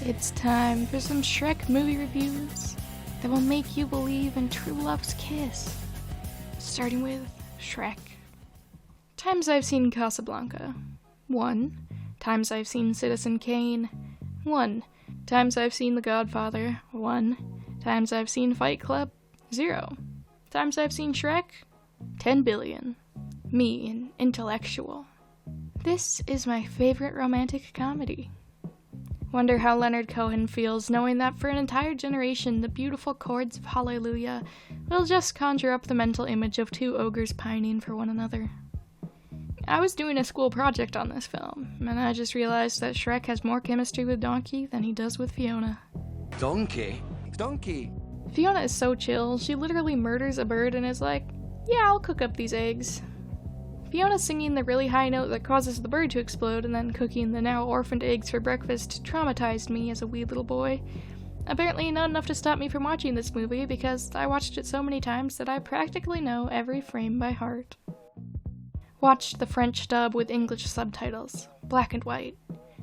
It's time for some Shrek movie reviews that will make you believe in true love's kiss. Starting with Shrek. Times I've seen Casablanca. 1. Times I've seen Citizen Kane. 1. Times I've seen The Godfather. 1. Times I've seen Fight Club. 0. Times I've seen Shrek. 10 billion. Me, an intellectual. This is my favorite romantic comedy. Wonder how Leonard Cohen feels knowing that for an entire generation the beautiful chords of Hallelujah will just conjure up the mental image of two ogres pining for one another. I was doing a school project on this film, and I just realized that Shrek has more chemistry with Donkey than he does with Fiona. Donkey? Donkey! Fiona is so chill, she literally murders a bird and is like, yeah, I'll cook up these eggs. Fiona singing the really high note that causes the bird to explode and then cooking the now orphaned eggs for breakfast traumatized me as a wee little boy. Apparently not enough to stop me from watching this movie because I watched it so many times that I practically know every frame by heart. Watched the French dub with English subtitles, black and white.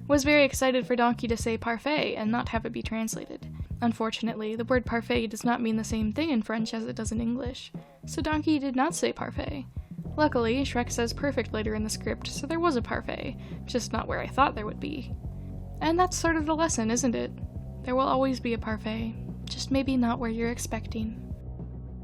Was very excited for Donkey to say parfait and not have it be translated. Unfortunately, the word parfait does not mean the same thing in French as it does in English, so Donkey did not say parfait. Luckily, Shrek says perfect later in the script, so there was a parfait, just not where I thought there would be. And that's sort of the lesson, isn't it? There will always be a parfait, just maybe not where you're expecting.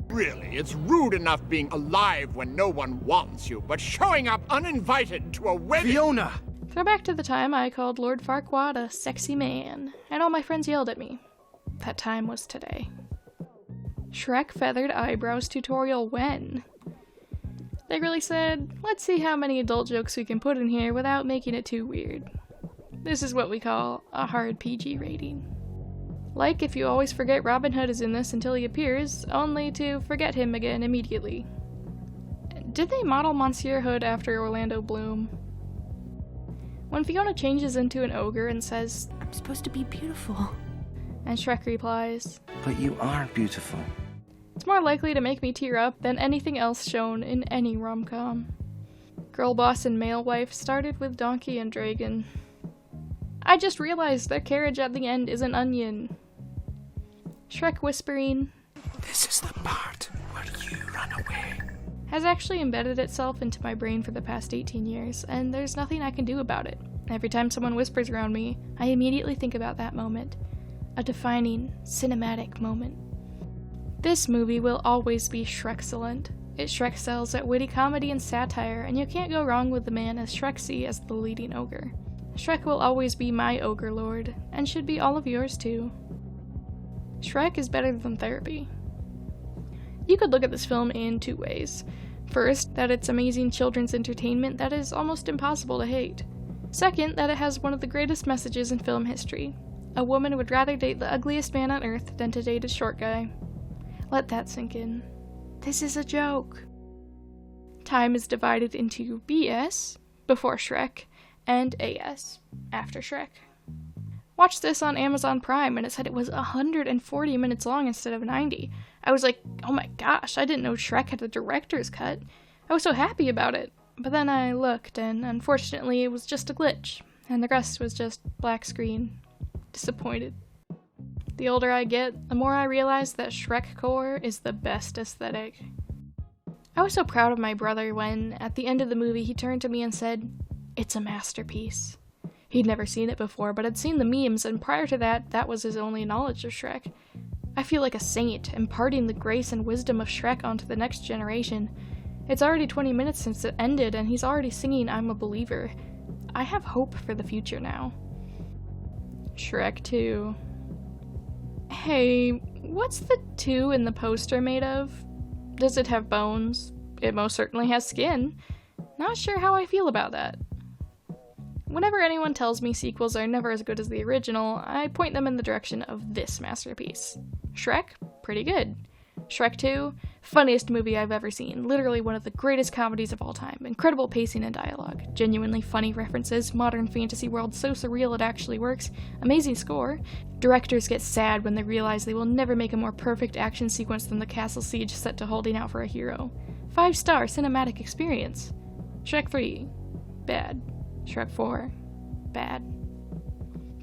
Really, it's rude enough being alive when no one wants you, but showing up uninvited to a wedding— Fiona! Throw back to the time I called Lord Farquaad a sexy man, and all my friends yelled at me. That time was today. Shrek feathered eyebrows tutorial when? They really said, let's see how many adult jokes we can put in here without making it too weird. This is what we call a hard PG rating. Like if you always forget Robin Hood is in this until he appears, only to forget him again immediately. Did they model Monsieur Hood after Orlando Bloom? When Fiona changes into an ogre and says, I'm supposed to be beautiful, and Shrek replies, But you are beautiful. It's more likely to make me tear up than anything else shown in any rom-com. Girl Boss and Male Wife started with Donkey and Dragon. I just realized their carriage at the end is an onion. Shrek whispering, This is the part where you run away. Has actually embedded itself into my brain for the past 18 years, and there's nothing I can do about it. Every time someone whispers around me, I immediately think about that moment. A defining, cinematic moment. This movie will always be Shrekcellent. It Shrek sells at witty comedy and satire, and you can't go wrong with the man as Shreksy as the leading ogre. Shrek will always be my ogre lord, and should be all of yours too. Shrek is better than therapy. You could look at this film in two ways. First, that it's amazing children's entertainment that is almost impossible to hate. Second, that it has one of the greatest messages in film history. A woman would rather date the ugliest man on earth than to date a short guy. Let that sink in. This is a joke. Time is divided into BS, before Shrek, and AS, after Shrek. Watched this on Amazon Prime and it said it was 140 minutes long instead of 90. I was like, oh my gosh, I didn't know Shrek had a director's cut. I was so happy about it. But then I looked and unfortunately it was just a glitch, and the rest was just black screen. Disappointed. The older I get, the more I realize that Shrek Core is the best aesthetic. I was so proud of my brother when, at the end of the movie, he turned to me and said, It's a masterpiece. He'd never seen it before, but had seen the memes, and prior to that, that was his only knowledge of Shrek. I feel like a saint, imparting the grace and wisdom of Shrek onto the next generation. It's already 20 minutes since it ended, and he's already singing I'm a Believer. I have hope for the future now. Shrek 2. Hey, what's the 2 in the poster made of? Does it have bones? It most certainly has skin. Not sure how I feel about that. Whenever anyone tells me sequels are never as good as the original, I point them in the direction of this masterpiece. Shrek? Pretty good. Shrek 2? Funniest movie I've ever seen. Literally one of the greatest comedies of all time. Incredible pacing and dialogue. Genuinely funny references. Modern fantasy world so surreal it actually works. Amazing score. Directors get sad when they realize they will never make a more perfect action sequence than the castle siege set to holding out for a hero. 5-star cinematic experience. Shrek 3. Bad. Shrek 4. Bad.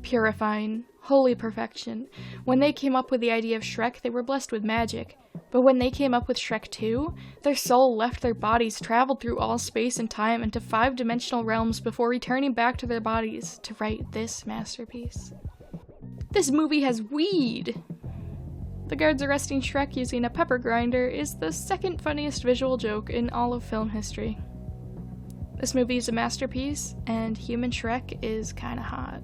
Purifying, Holy perfection. When they came up with the idea of Shrek, they were blessed with magic. But when they came up with Shrek 2, their soul left their bodies, traveled through all space and time into 5-dimensional realms before returning back to their bodies to write this masterpiece. This movie has weed! The guards arresting Shrek using a pepper grinder is the second funniest visual joke in all of film history. This movie is a masterpiece, and human Shrek is kinda hot.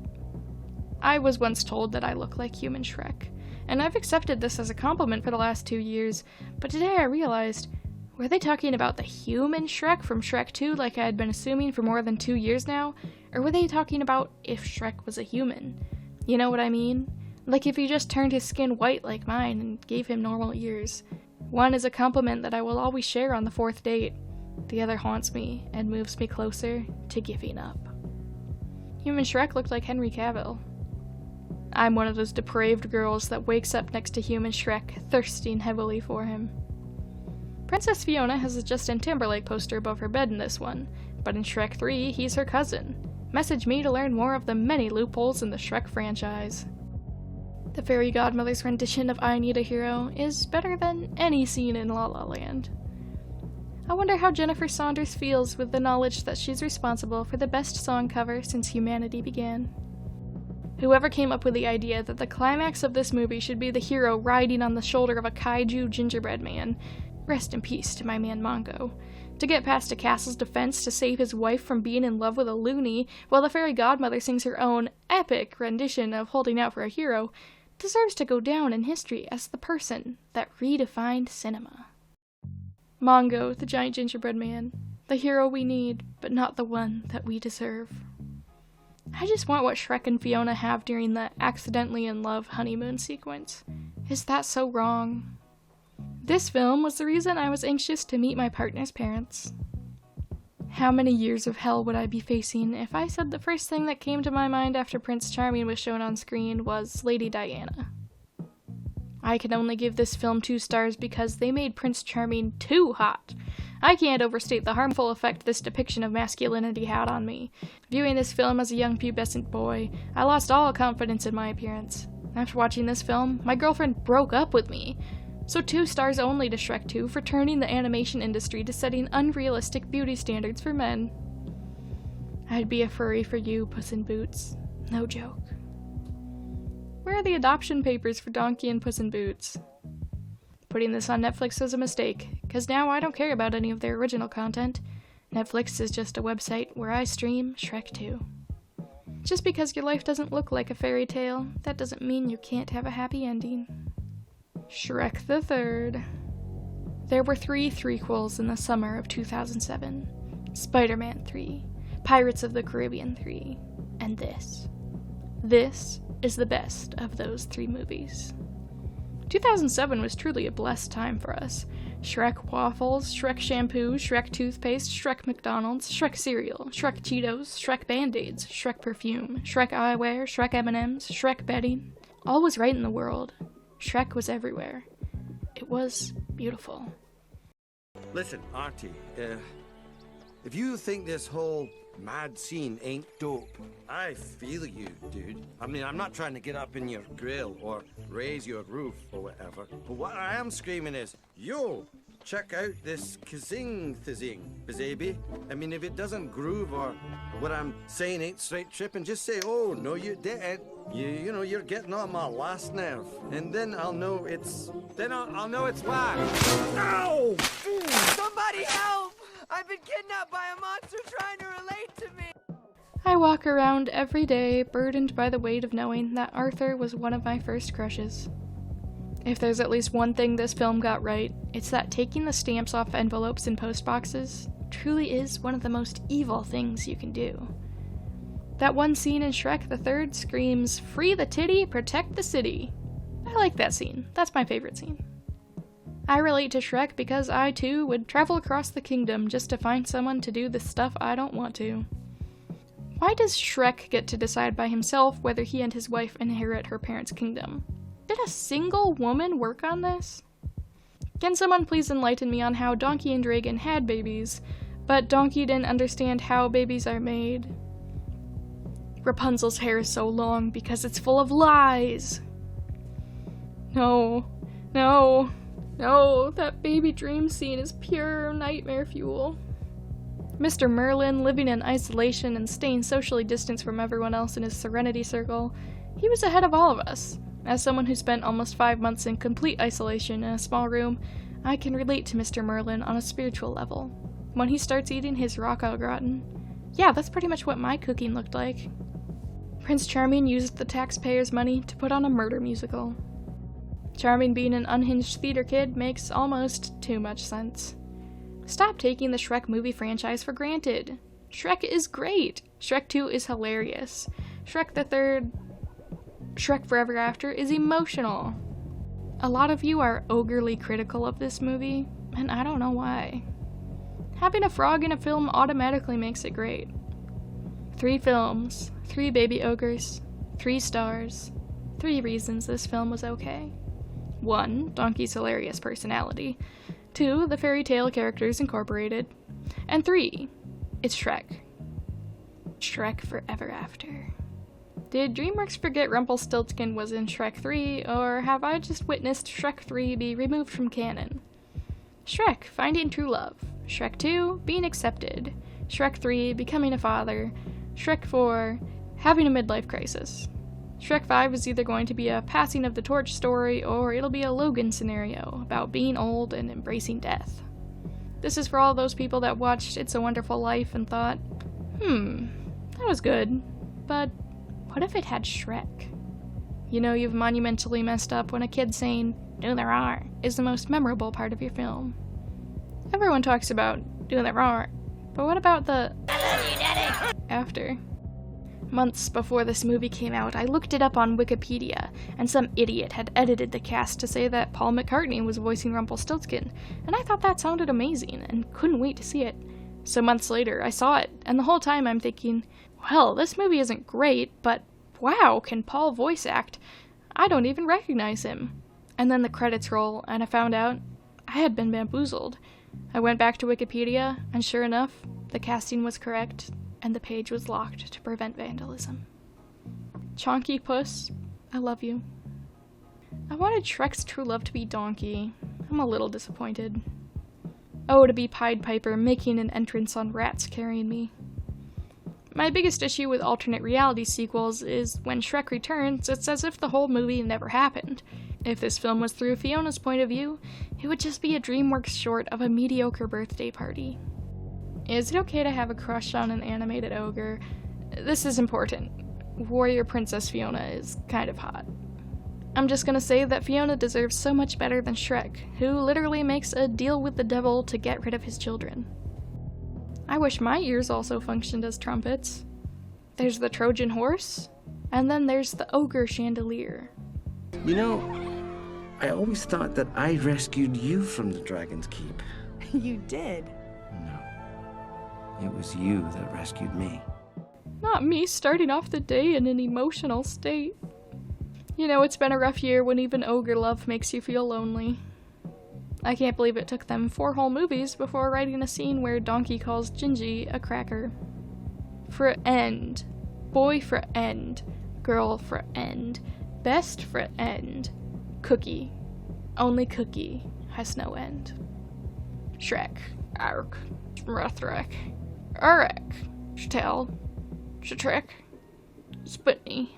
I was once told that I look like human Shrek, and I've accepted this as a compliment for the last 2 years, but today I realized, were they talking about the human Shrek from Shrek 2 like I had been assuming for more than 2 years now, or were they talking about if Shrek was a human? You know what I mean? Like if you just turned his skin white like mine and gave him normal ears. One is a compliment that I will always share on the 4th date. The other haunts me and moves me closer to giving up. Human Shrek looked like Henry Cavill. I'm one of those depraved girls that wakes up next to human Shrek, thirsting heavily for him. Princess Fiona has a Justin Timberlake poster above her bed in this one, but in Shrek 3, he's her cousin. Message me to learn more of the many loopholes in the Shrek franchise. The fairy godmother's rendition of I Need a Hero is better than any scene in La La Land. I wonder how Jennifer Saunders feels with the knowledge that she's responsible for the best song cover since humanity began. Whoever came up with the idea that the climax of this movie should be the hero riding on the shoulder of a kaiju gingerbread man, rest in peace to my man Mongo, to get past a castle's defense to save his wife from being in love with a loony while the fairy godmother sings her own epic rendition of Holding Out for a Hero, deserves to go down in history as the person that redefined cinema. Mongo, the giant gingerbread man, the hero we need, but not the one that we deserve. I just want what Shrek and Fiona have during the accidentally in love honeymoon sequence. Is that so wrong? This film was the reason I was anxious to meet my partner's parents. How many years of hell would I be facing if I said the first thing that came to my mind after Prince Charming was shown on screen was Lady Diana? I can only give this film 2 stars because they made Prince Charming too hot. I can't overstate the harmful effect this depiction of masculinity had on me. Viewing this film as a young pubescent boy, I lost all confidence in my appearance. After watching this film, my girlfriend broke up with me. So 2 stars only to Shrek 2 for turning the animation industry to setting unrealistic beauty standards for men. I'd be a furry for you, Puss in Boots. No joke. Where are the adoption papers for Donkey and Puss in Boots? Putting this on Netflix was a mistake, because now I don't care about any of their original content. Netflix is just a website where I stream Shrek 2. Just because your life doesn't look like a fairy tale, that doesn't mean you can't have a happy ending. Shrek the Third. There were 3 threequels in the summer of 2007. Spider-Man 3, Pirates of the Caribbean 3, and this. This is the best of those 3 movies. 2007 was truly a blessed time for us. Shrek waffles, Shrek shampoo, Shrek toothpaste, Shrek McDonald's, Shrek cereal, Shrek Cheetos, Shrek Band-Aids, Shrek perfume, Shrek eyewear, Shrek M&Ms, Shrek bedding. All was right in the world. Shrek was everywhere. It was beautiful. Listen, Artie, if you think this whole mad scene ain't dope, I feel you, dude. I mean, I'm not trying to get up in your grill or raise your roof or whatever, but what I am screaming is, yo, check out this kazing-thazing, bazaby. I mean, if it doesn't groove or what I'm saying ain't straight tripping, just say, oh, no, you didn't. You know, you're getting on my last nerve, and then I'll know it's whack. Ow! Somebody help! I've been kidnapped by a monster trying to relate to me! I walk around every day burdened by the weight of knowing that Arthur was one of my first crushes. If there's at least one thing this film got right, it's that taking the stamps off envelopes and post boxes truly is one of the most evil things you can do. That one scene in Shrek the Third screams, "Free the titty, protect the city." I like that scene. That's my favorite scene. I relate to Shrek because I, too, would travel across the kingdom just to find someone to do the stuff I don't want to. Why does Shrek get to decide by himself whether he and his wife inherit her parents' kingdom? Did a single woman work on this? Can someone please enlighten me on how Donkey and Dragon had babies, but Donkey didn't understand how babies are made? Rapunzel's hair is so long because it's full of lies. No, no, no, that baby dream scene is pure nightmare fuel. Mr. Merlin, living in isolation and staying socially distanced from everyone else in his Serenity Circle, he was ahead of all of us. As someone who spent almost 5 months in complete isolation in a small room, I can relate to Mr. Merlin on a spiritual level. When he starts eating his rock au gratin, yeah, that's pretty much what my cooking looked like. Prince Charming used the taxpayers' money to put on a murder musical. Charming being an unhinged theater kid makes almost too much sense. Stop taking the Shrek movie franchise for granted. Shrek is great. Shrek 2 is hilarious. Shrek the Third, Shrek Forever After is emotional. A lot of you are overly critical of this movie, and I don't know why. Having a frog in a film automatically makes it great. 3 films, 3 baby ogres, 3 stars, 3 reasons this film was okay. 1, Donkey's hilarious personality. 2, the fairy tale characters incorporated. And 3, it's Shrek. Shrek Forever After. Did DreamWorks forget Rumpelstiltskin was in Shrek 3, or have I just witnessed Shrek 3 be removed from canon? Shrek, finding true love. Shrek 2, being accepted. Shrek 3, becoming a father. Shrek 4, having a midlife crisis. Shrek 5 is either going to be a passing of the torch story, or it'll be a Logan scenario about being old and embracing death. This is for all those people that watched It's a Wonderful Life and thought, that was good, but what if it had Shrek? You know you've monumentally messed up when a kid saying, "Do the roar," is the most memorable part of your film. Everyone talks about "do the roar," but what about the "I love you, Daddy" after? Months before this movie came out, I looked it up on Wikipedia, and some idiot had edited the cast to say that Paul McCartney was voicing Rumpelstiltskin, and I thought that sounded amazing, and couldn't wait to see it. So months later, I saw it, and the whole time I'm thinking, well, this movie isn't great, but wow, can Paul voice act? I don't even recognize him. And then the credits roll, and I found out I had been bamboozled. I went back to Wikipedia, and sure enough, the casting was correct, and the page was locked to prevent vandalism. Chonky Puss, I love you. I wanted Shrek's true love to be Donkey. I'm a little disappointed. Oh, to be Pied Piper making an entrance on Rats Carrying Me. My biggest issue with alternate reality sequels is when Shrek returns, it's as if the whole movie never happened. If this film was through Fiona's point of view, it would just be a DreamWorks short of a mediocre birthday party. Is it okay to have a crush on an animated ogre? This is important. Warrior Princess Fiona is kind of hot. I'm just gonna say that Fiona deserves so much better than Shrek, who literally makes a deal with the devil to get rid of his children. I wish my ears also functioned as trumpets. There's the Trojan horse, and then there's the ogre chandelier. You know, I always thought that I rescued you from the Dragon's Keep. You did. No. It was you that rescued me. Not me starting off the day in an emotional state. You know, it's been a rough year when even ogre love makes you feel lonely. I can't believe it took them 4 whole movies before writing a scene where Donkey calls Gingy a cracker. For end. Boy for end. Girl for end. Best for end. Cookie. Only Cookie has no end. Shrek. Ark. Rathrek. Urek. Shtel. Shatrek. Sputney.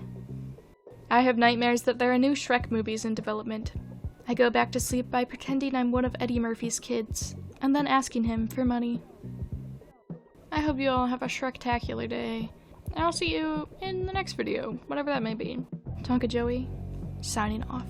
I have nightmares that there are new Shrek movies in development. I go back to sleep by pretending I'm one of Eddie Murphy's kids, and then asking him for money. I hope you all have a Shrektacular day, and I'll see you in the next video, whatever that may be. Tonka Joey, signing off.